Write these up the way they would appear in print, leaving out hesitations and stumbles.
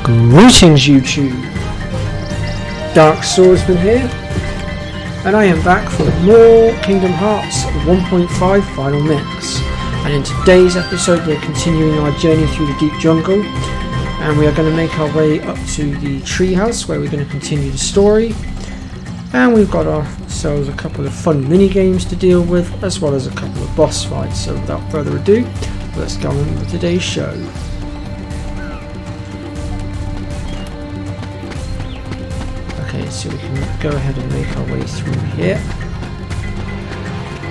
Greetings YouTube! Dark Swordsman here, and I am back for more Kingdom Hearts 1.5 Final Mix. And in today's episode we're continuing our journey through the deep jungle, and we are going to make our way up to the treehouse where we're going to continue the story. And we've got ourselves a couple of fun mini games to deal with, as well as a couple of boss fights. So without further ado, let's go on with today's show. Okay, so we can go ahead and make our way through here.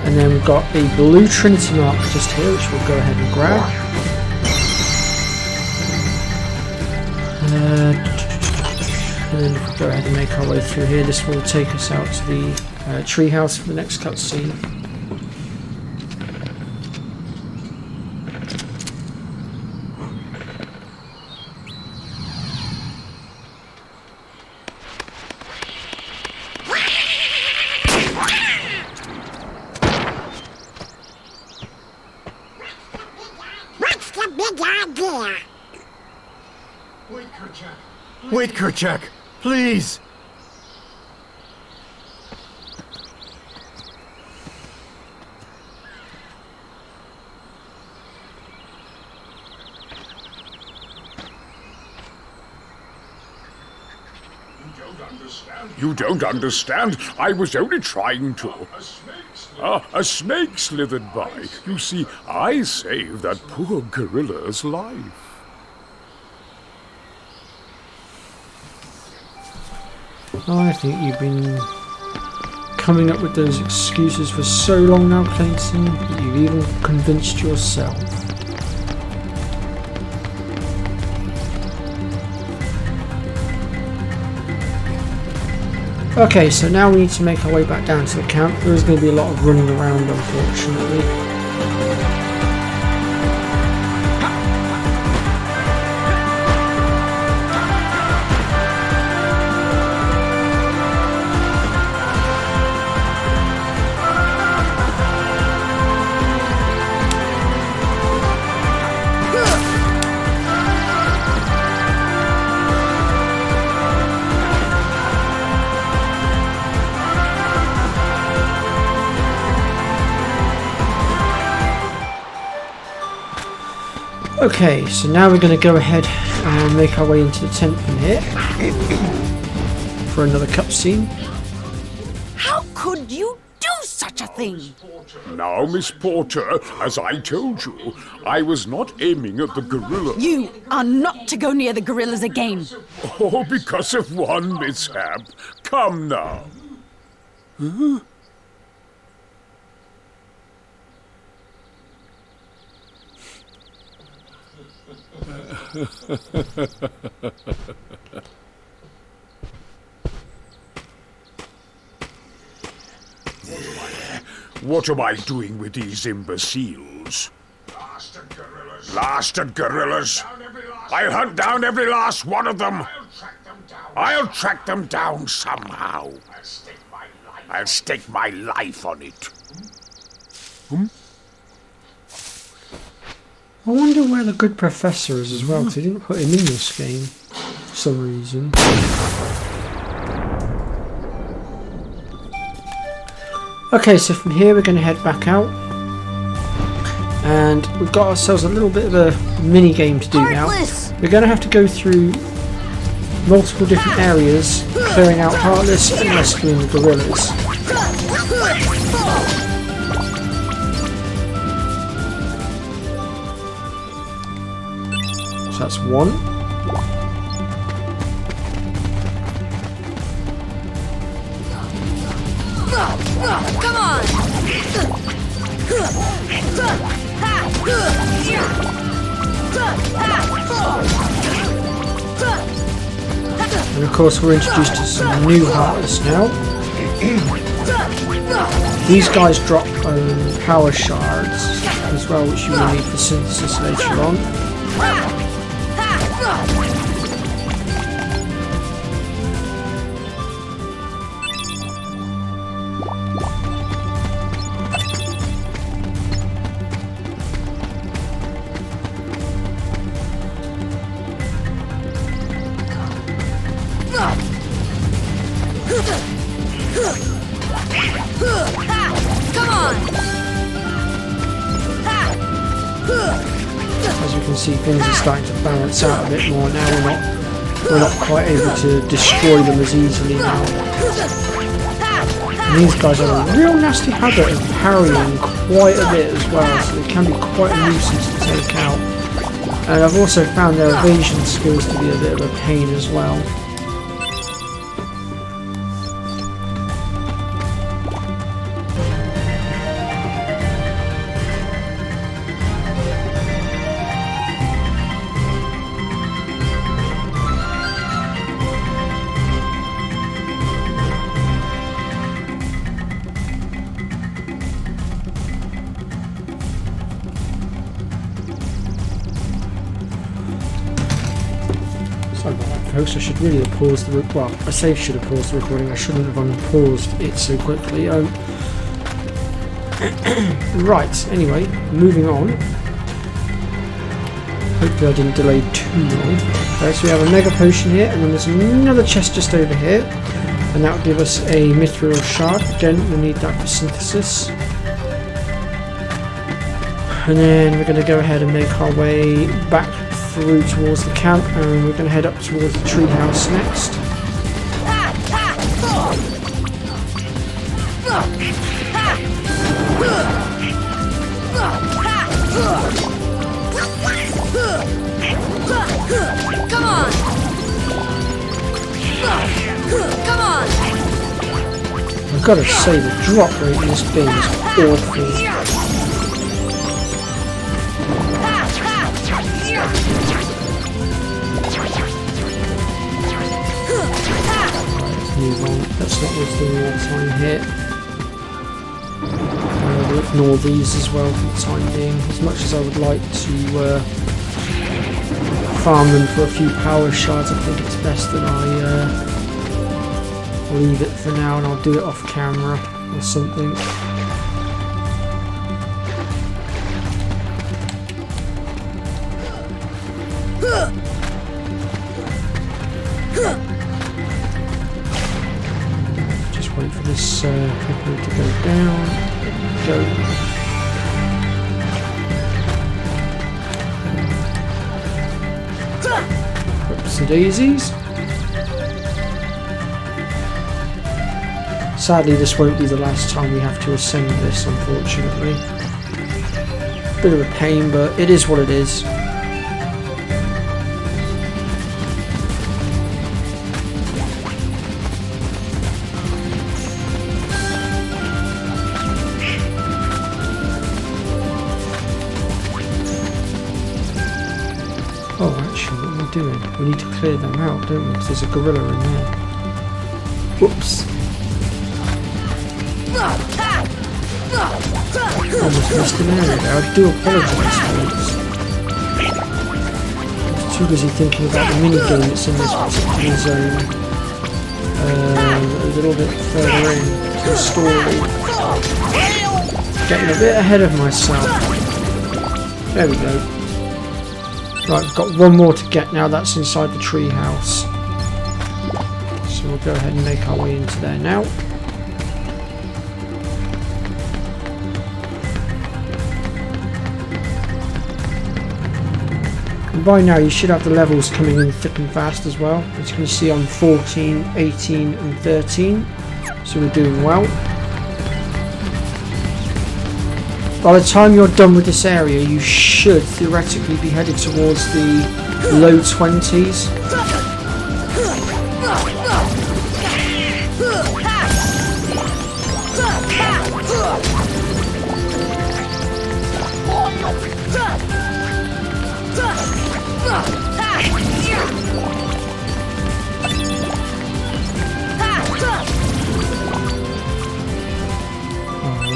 And then we've got a blue Trinity mark just here, which we'll go ahead and grab. And then if we go ahead and make our way through here, this will take us out to the treehouse for the next cutscene. What's the big idea? Wait, Kerchak, please! You don't understand? I was only trying to. A snake slithered by. You see, I saved that poor gorilla's life. Oh, I think you've been coming up with those excuses for so long now, Clayton, that you've even convinced yourself. Okay, so now we need to make our way back down to the camp. There is going to be a lot of running around, unfortunately. Okay, so now we're going to go ahead and make our way into the tent from here for another cutscene. How could you do such a thing? Now, Miss Porter, as I told you, I was not aiming at the gorilla. You are not to go near the gorillas again. Oh, because of one mishap. Come now. Huh? What am I doing with these imbeciles? Blasted gorillas! I'll hunt down every last one of them! I'll track them down somehow. I'll stake my life on it. I wonder where the good professor is as well, because they didn't put him in this game for some reason. Okay, so from here we're going to head back out. And we've got ourselves a little bit of a mini game to do now. We're going to have to go through multiple different areas, clearing out Heartless and rescuing the gorillas. So that's one. Come on! And of course we're introduced to some new Heartless now. These guys drop power shards as well, which you will need for synthesis later on. see things are starting to balance out a bit more now. We're not quite able to destroy them as easily now. And these guys have a real nasty habit of parrying quite a bit as well, so they can be quite a nuisance to take out. And I've also found their evasion skills to be a bit of a pain as well. Sorry about that, folks. I should really have paused the well, I say should have paused the recording. I shouldn't have unpaused it so quickly. Right. Anyway, moving on. Hopefully, I didn't delay too long. Right, so we have a mega potion here, and then there's another chest just over here, and that will give us a mithril shard. Again, we'll need that for synthesis. And then we're going to go ahead and make our way back through towards the camp, and we're going to head up towards the treehouse next. Come on! Come on! I've got to say, the drop rate in this game is awful. Move on. Let's not waste any more time here. We'll ignore these as well for the time being. As much as I would like to farm them for a few power shards, I think it's best that I leave it for now, and I'll do it off camera or something. Just wait for this clipper to go down. Go. Oops, daisies. Sadly, this won't be the last time we have to ascend this, unfortunately. Bit of a pain, but it is what it is. Oh, actually, what am I doing? We need to clear them out, don't we? Because there's a gorilla in there. Whoops. Almost missed an area there. I do apologise, folks. I was too busy thinking about the mini-game that's in this particular zone. A little bit further in to the story. Getting a bit ahead of myself. There we go. Right, we've got one more to get now. That's inside the tree house. So we'll go ahead and make our way into there now. And by now you should have the levels coming in thick and fast as well. As you can see, I'm 14, 18 and 13. So we're doing well. By the time you're done with this area, you should theoretically be headed towards the low 20s.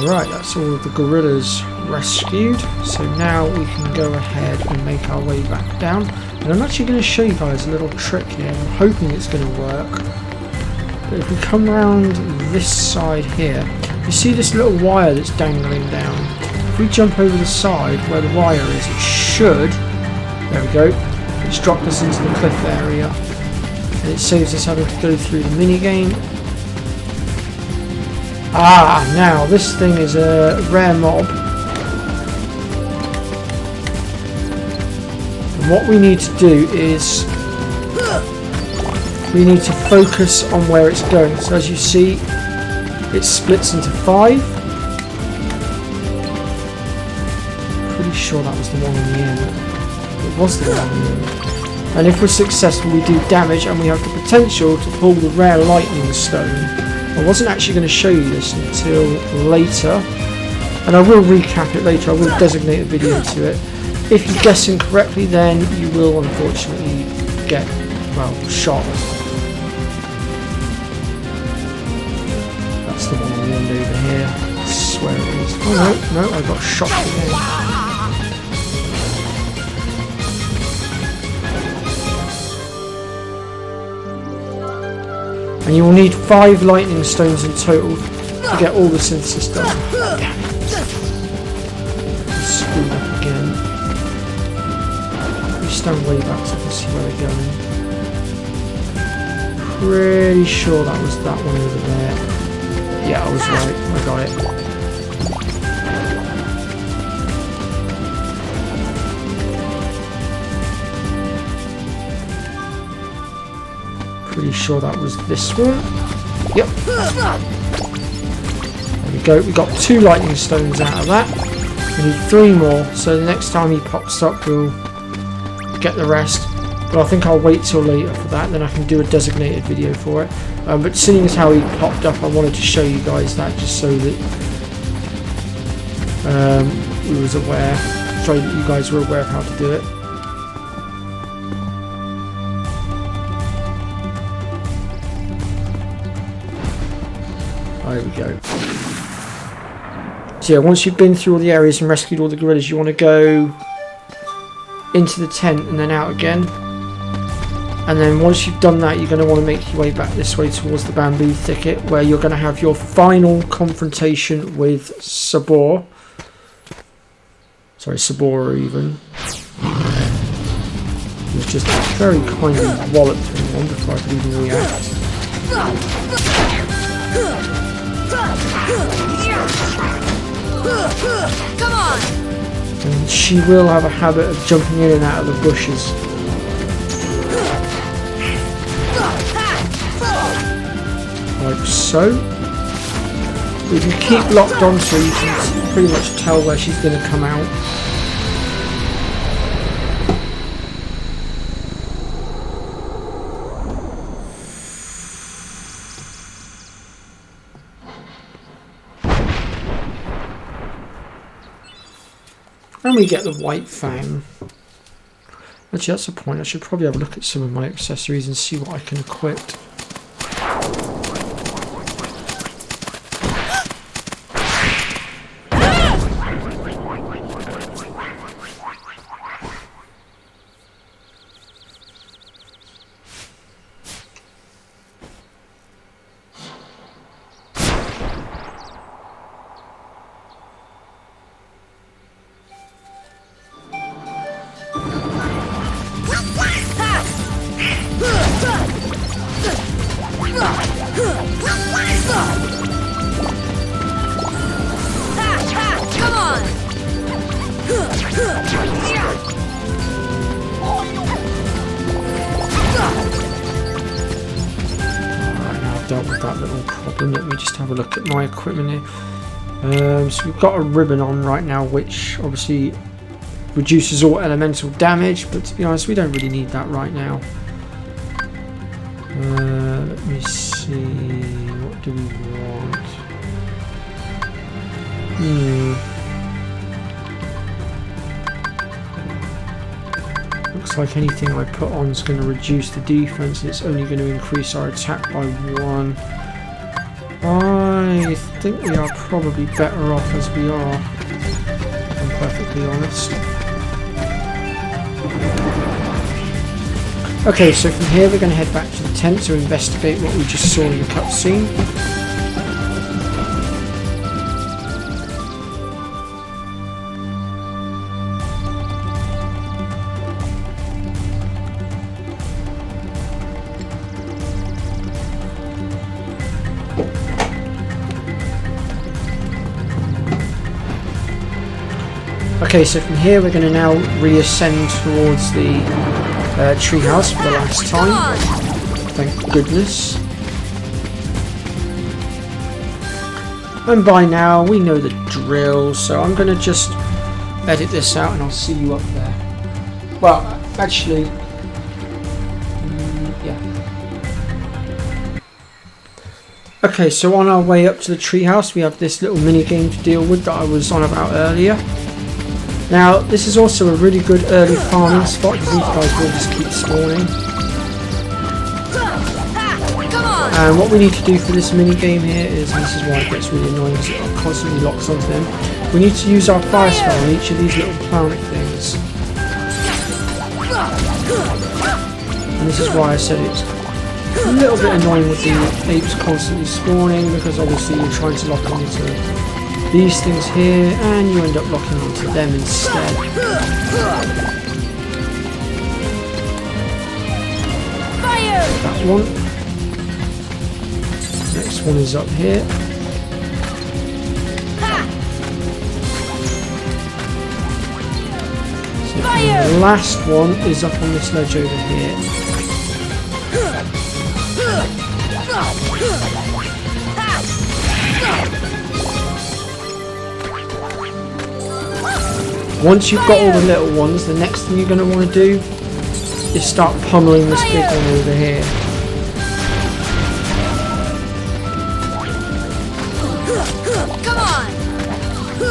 Alright, that's all of the gorillas rescued. So now we can go ahead and make our way back down. And I'm actually going to show you guys a little trick here. I'm hoping it's going to work. But if we come around this side here, you see this little wire that's dangling down. If we jump over the side where the wire is, it should... There we go. It's dropped us into the cliff area. And it saves us having to go through the minigame. Ah, now this thing is a rare mob. What we need to do is we need to focus on where it's going. So as you see, it splits into 5. Pretty sure that was the one on the end. It was the one on the end. And if we're successful, we do damage and we have the potential to pull the rare lightning stone. I wasn't actually going to show you this until later, and I will recap it later. I will designate a video to it. If you guess incorrectly, then you will unfortunately get, well, shot. That's the one on the end over here. I swear it is. Oh no, I got shot again. And you will need 5 lightning stones in total to get all the synthesis done. Screwed up again. We stand way back so I can see where they're going. Pretty sure that was that one over there. Yeah, I was right. I got it. Pretty sure that was this one. Yep. There we go. We got 2 lightning stones out of that. We need 3 more. So the next time he pops up, we'll get the rest. But I think I'll wait till later for that. Then I can do a designated video for it. But seeing as how he popped up, I wanted to show you guys that just so that we was aware. Sorry that you guys were aware of how to do it. There we go. So yeah, once you've been through all the areas and rescued all the gorillas, you want to go into the tent and then out again. And then once you've done that, you're going to want to make your way back this way towards the bamboo thicket, where you're going to have your final confrontation with Sabor. Sorry, Sabor even. He's just very kindly walloped him before I could even react. Come on! And she will have a habit of jumping in and out of the bushes. Like so. If you keep locked onto her, you can pretty much tell where she's going to come out. And we get the white fang. Actually, that's the point. I should probably have a look at some of my accessories and see what I can equip. Dealt with that little problem. Let me just have a look at my equipment here. So we've got a ribbon on right now, which obviously reduces all elemental damage, but to be honest, we don't really need that right now. Let me see, what do we want? Looks like anything I put on is going to reduce the defense, and it's only going to increase our attack by 1. I think we are probably better off as we are, if I'm perfectly honest. Okay, so from here we're going to head back to the tent to investigate what we just saw in the cutscene. Okay, so from here we're going to now reascend towards the treehouse for the last time. Thank goodness. And by now we know the drill, so I'm going to just edit this out and I'll see you up there. Well, actually, yeah. Okay, so on our way up to the treehouse we have this little mini game to deal with that I was on about earlier. Now, this is also a really good early farming spot because these guys will just keep spawning. And what we need to do for this mini game here is, and this is why it gets really annoying because it constantly locks onto them, we need to use our fire spell on each of these little planet things. And this is why I said it's a little bit annoying with the apes constantly spawning, because obviously you're trying to lock onto these things here and you end up locking onto them instead. Fire! That one. Next one is up here. So the last one is up on this ledge over here. Once you've got all the little ones, the next thing you're going to want to do is start pummeling this big one over here. Come on!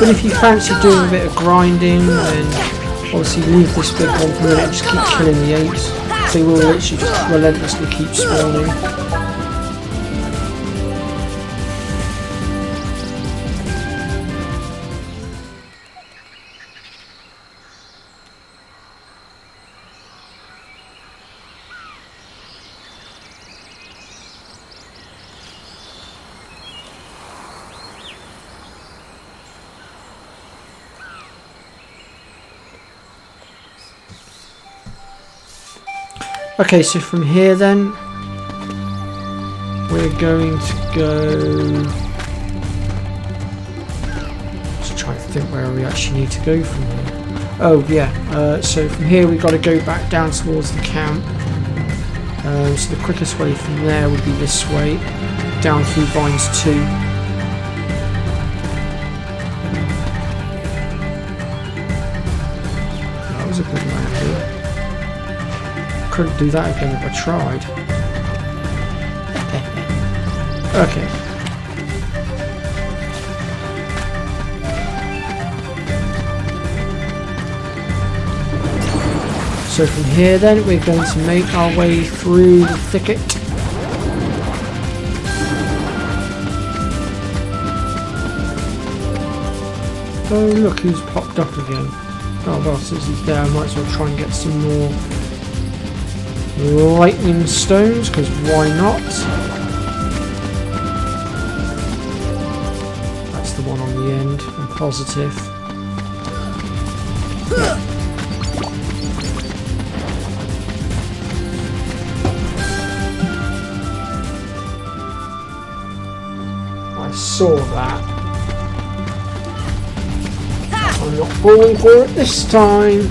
But if you fancy doing a bit of grinding, then obviously leave this big one for a minute, just keep killing the apes. They will literally just relentlessly keep spawning. Okay, so from here then, we're going to go... Just trying to think where we actually need to go from here. Oh yeah, so from here we've got to go back down towards the camp. So the quickest way from there would be this way, down through Vines 2. That was a good round here. Couldn't do that again if I tried. Okay. So from here then we're going to make our way through the thicket. Oh look who's popped up again. Oh well, since he's there I might as well try and get some more lightning stones, because why not? That's the one on the end, I'm positive. I saw that. I'm not falling for it this time.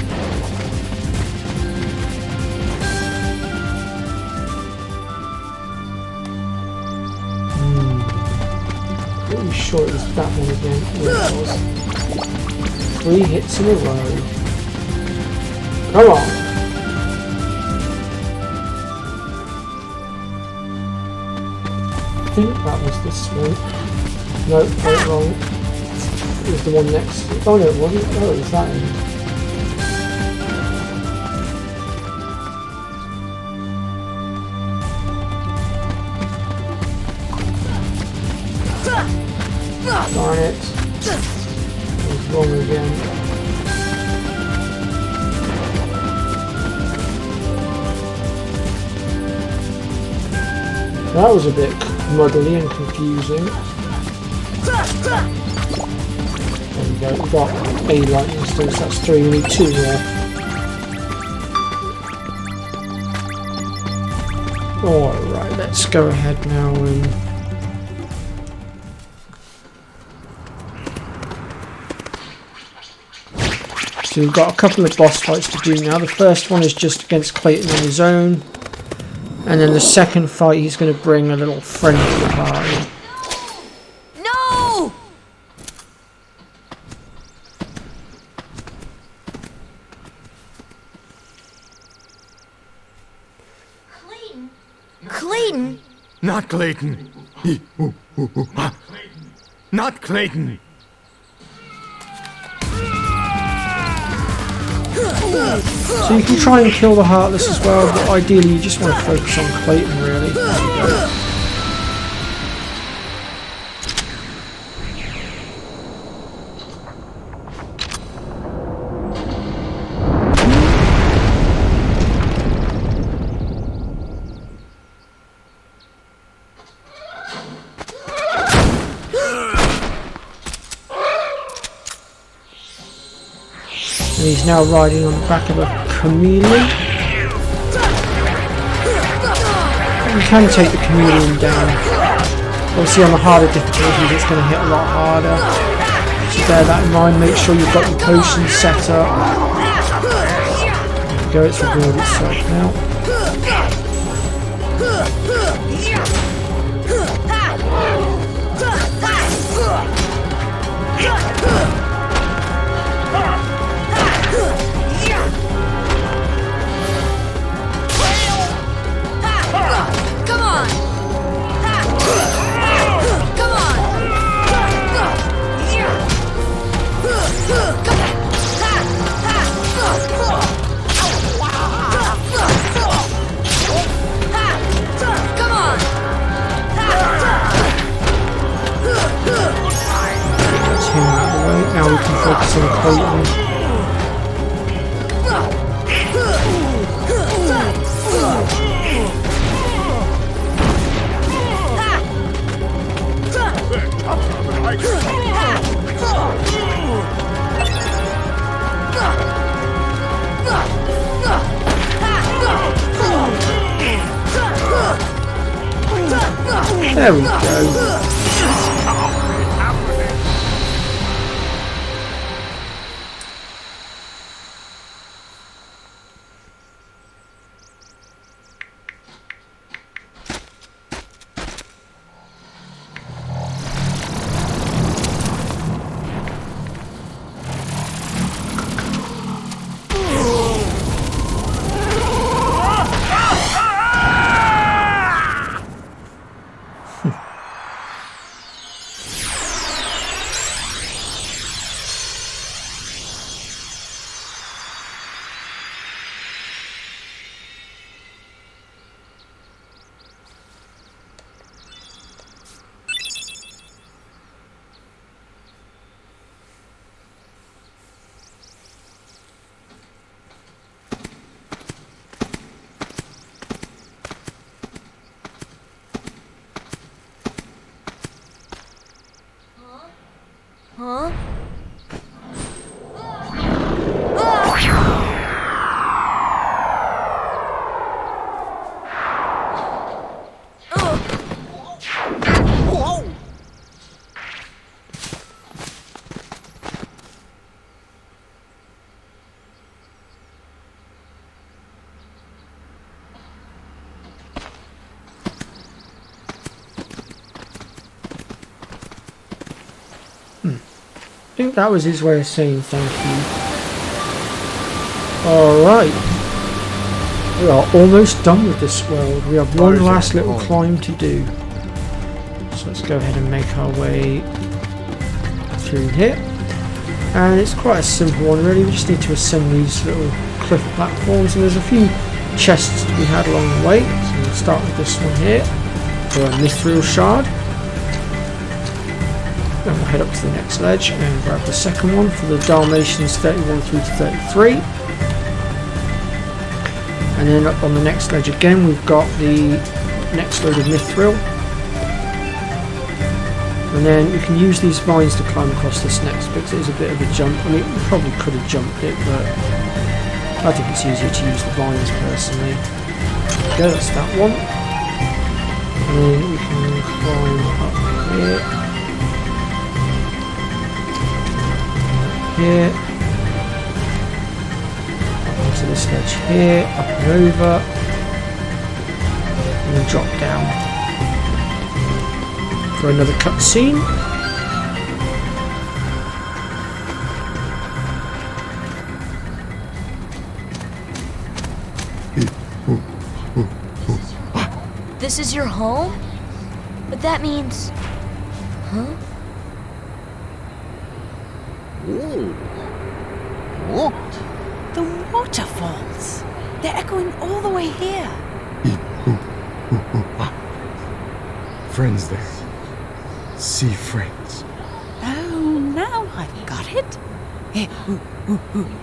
Pretty sure it was that one again. Yeah, it was. 3 hits in a row. Come on. I think that was this one. No, got it wrong. It was the one next. Oh no, it wasn't. Oh, it was that end. Darn it. I was wrong again. That was a bit muddly and confusing. There we go, we've got a lightning stone, so that's 3, we need 2 more. Alright, let's go ahead now and... So we've got a couple of boss fights to do now. The first one is just against Clayton on his own. And then the second fight, he's going to bring a little friend to the party. No! Clayton? Clayton? Not Clayton. Not Clayton. So you can try and kill the Heartless as well, but ideally you just want to focus on Clayton, really. There you go. And he's now riding on the back of a chameleon. You can take the chameleon down. Obviously on the harder difficulties it's going to hit a lot harder. So bear that in mind, make sure you've got your potions set up. There we go, it's revealed itself now. Now we can focus on Clayton. There we go. Huh? I think that was his way of saying thank you. Alright. We are almost done with this world. We have one last little climb to do. So let's go ahead and make our way through here. And it's quite a simple one really. We just need to ascend these little cliff platforms, and there's a few chests to be had along the way. So we'll start with this one here for a mithril shard. Then we'll head up to the next ledge and grab the second one for the Dalmatians 31 through to 33. And then up on the next ledge again we've got the next load of mithril. And then we can use these vines to climb across this next bit because it is a bit of a jump. I mean, we probably could have jumped it, but I think it's easier to use the vines personally. Okay, that's that one. And then we can climb up here. Here, to this ledge here, up and over, and then drop down for another cutscene. This is your home? But that means... Huh? What? The waterfalls. They're echoing all the way here. Friends there. See friends. Oh, now I've got it.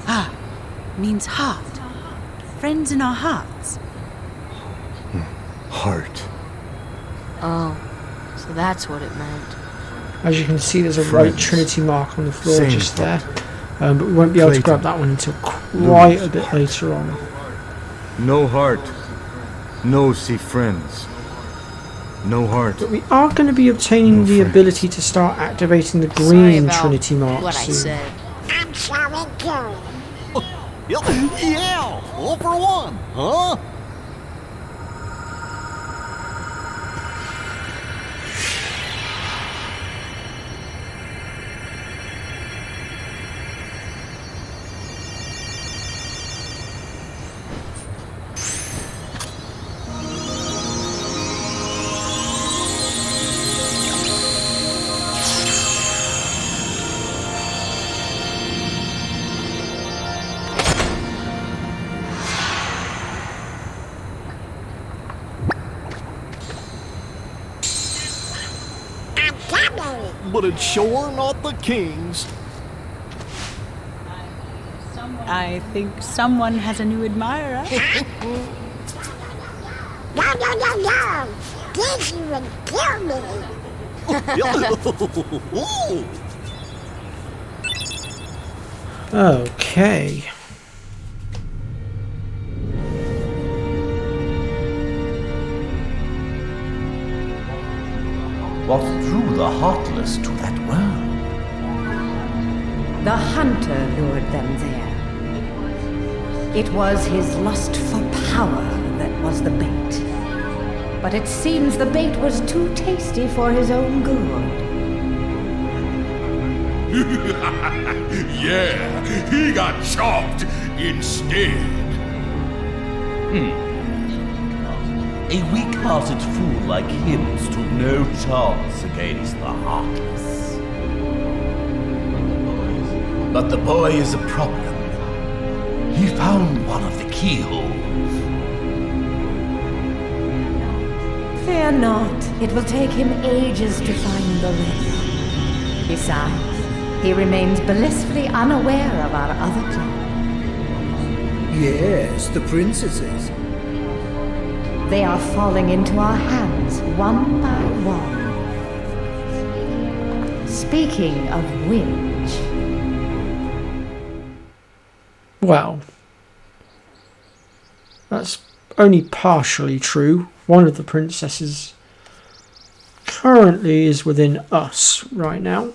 Ah, means heart. Friends in our hearts. Heart. Oh, so that's what it meant. As you can see, there's a Friends. right Trinity mark on the floor Same just there. thought. But we won't be able to Clayton. grab that one until quite a bit later on. No heart. No see friends. No heart. But we are going to be obtaining No the friends. ability to start activating the Sorry green about Trinity mark what I soon. said. I'm sorry too. Yeah, all for one, huh? I'm coming. But it's sure not the king's. I think someone has a new admirer. No. This would kill me. Okay. What drew the heartless to that world? The hunter lured them there. It was his lust for power that was the bait. But it seems the bait was too tasty for his own good. Yeah, he got chopped instead. A weak-hearted fool like him stood no chance against the heartless. But the boy is a problem. He found one of the keyholes. Fear not, it will take him ages to find the ring. Besides, he remains blissfully unaware of our other plan. Yes, the princesses. They are falling into our hands one by one. Speaking of which... Well, that's only partially true. One of the princesses currently is within us right now.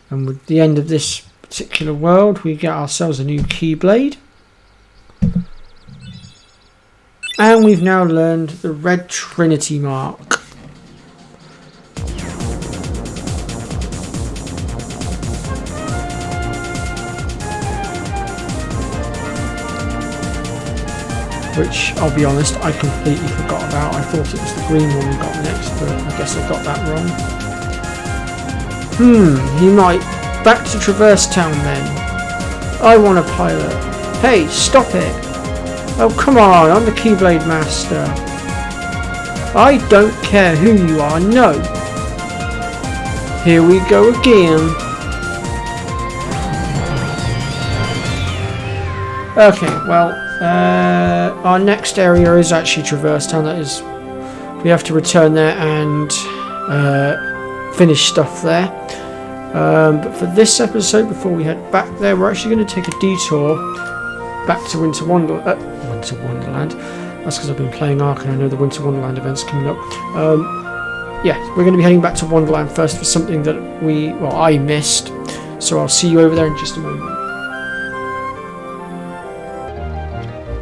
And with the end of this particular world, we get ourselves a new Keyblade. And we've now learned the Red Trinity mark. Which, I'll be honest, I completely forgot about. I thought it was the green one we got next, but I guess I got that wrong. He might. Back to Traverse Town then. I want a pilot. Hey, stop it. Oh, come on, I'm the Keyblade Master. I don't care who you are, no. Here we go again. Okay, well, our next area is actually Traverse Town. That is, we have to return there and finish stuff there. But for this episode, before we head back there, we're actually going to take a detour back to Winter Wonderland That's because I've been playing Ark and I know the Winter Wonderland event's coming up. Yeah, we're going to be heading back to Wonderland first for something that I missed. So I'll see you over there in just a moment.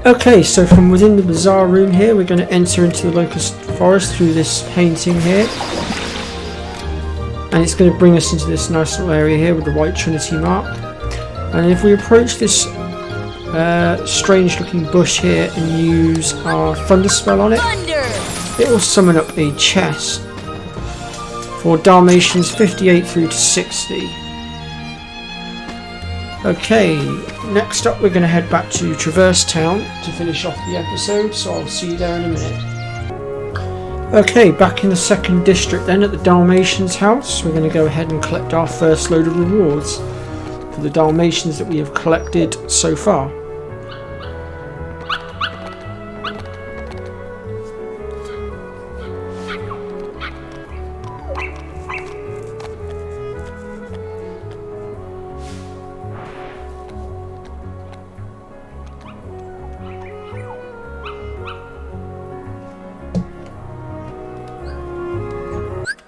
Okay, so from within the bazaar room here, we're going to enter into the Locust Forest through this painting here. And it's going to bring us into this nice little area here with the white Trinity mark. And if we approach this strange looking bush here and use our Thunder spell on it, it will summon up a chest for Dalmatians 58 through to 60. Okay, next up we're going to head back to Traverse Town to finish off the episode, so I'll see you there in a minute. Okay, back in the second district then at the Dalmatians house, we're going to go ahead and collect our first load of rewards for the Dalmatians that we have collected so far.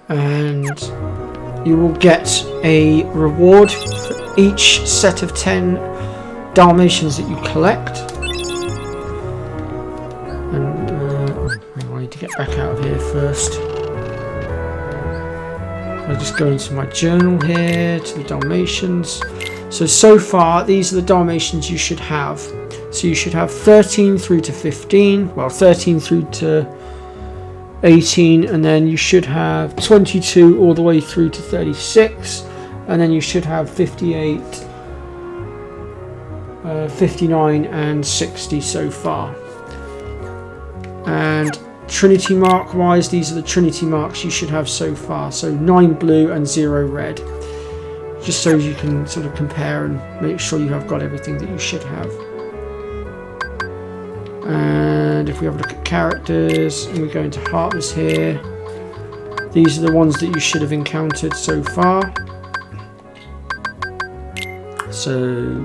And you will get a reward for each set of 10 Dalmatians that you collect. And I need to get back out of here first. I'll just go into my journal here to the Dalmatians. So far these are the Dalmatians you should have. So you should have 13 through to 15, well 13 through to 18, and then you should have 22 all the way through to 36, and then you should have 58, 59 and 60 so far. And Trinity mark wise, these are the Trinity marks you should have so far, so 9 blue and 0 red, just so you can sort of compare and make sure you have got everything that you should have. And if we have a look at characters and we go into Heartless here, these are the ones that you should have encountered so far. So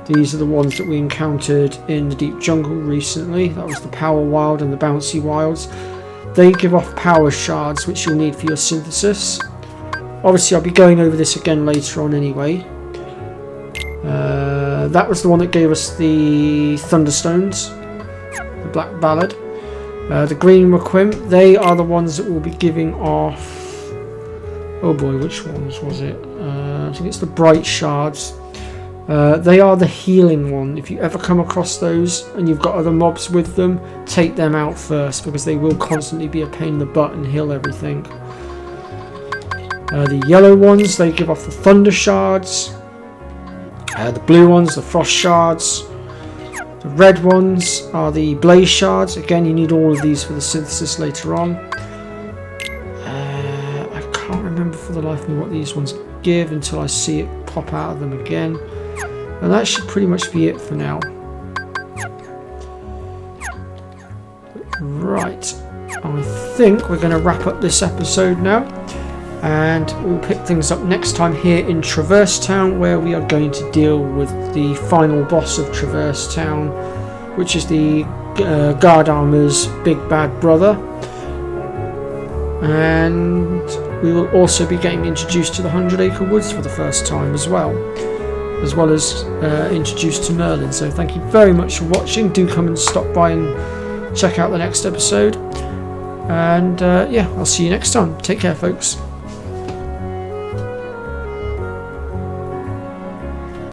these are the ones that we encountered in the Deep Jungle recently. That was the Power Wild and the Bouncy Wilds. They give off power shards which you'll need for your synthesis. Obviously I'll be going over this again later on anyway. That was the one that gave us the Thunderstones, the Black Ballad. The Green Requiem, they are the ones that will be giving off... Oh boy, which ones was it? I think it's the Bright Shards. They are the healing one. If you ever come across those and you've got other mobs with them, take them out first, because they will constantly be a pain in the butt and heal everything. The yellow ones, they give off the Thunder Shards. The blue ones, the Frost Shards. The red ones are the Blaze Shards. Again, you need all of these for the synthesis later on. I can't remember for the life of me what these ones give until I see it pop out of them again. And that should pretty much be it for now. Right, I think we're going to wrap up this episode now. And we'll pick things up next time here in Traverse Town, where we are going to deal with the final boss of Traverse Town, which is the Guard Armor's big bad brother. And we will also be getting introduced to the 100 Acre Woods for the first time as well as introduced to Merlin. So thank you very much for watching. Do come and stop by and check out the next episode. And yeah, I'll see you next time. Take care, folks.